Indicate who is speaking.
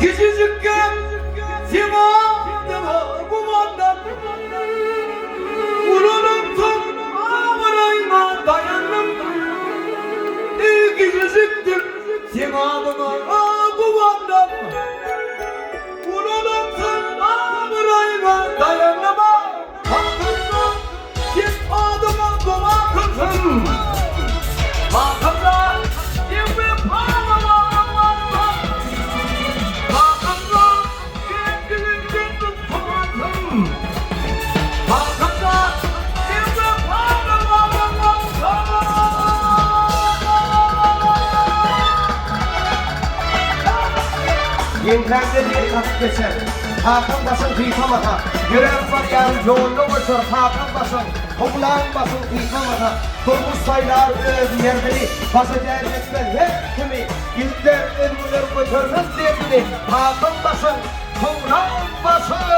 Speaker 1: Küçücükken simadıma kumandan unuttum ağırayma dayandım. Küçücüktüm simadıma kumandan unuttum ağırayma dayanama. Hakkımda simadıma kumandan hakkımda
Speaker 2: Yenklerde bir atıp geçer. Hakan basın kıyfamata. Görev var yarın yoğunluğu uçur. Hakan basın. Topulan basın kıyfamata. Turmuş sayılar öz yerleri. Basacağız etmez hep kimi. İlkler ölümler götürmez diye Hakan basın. Topulan basın.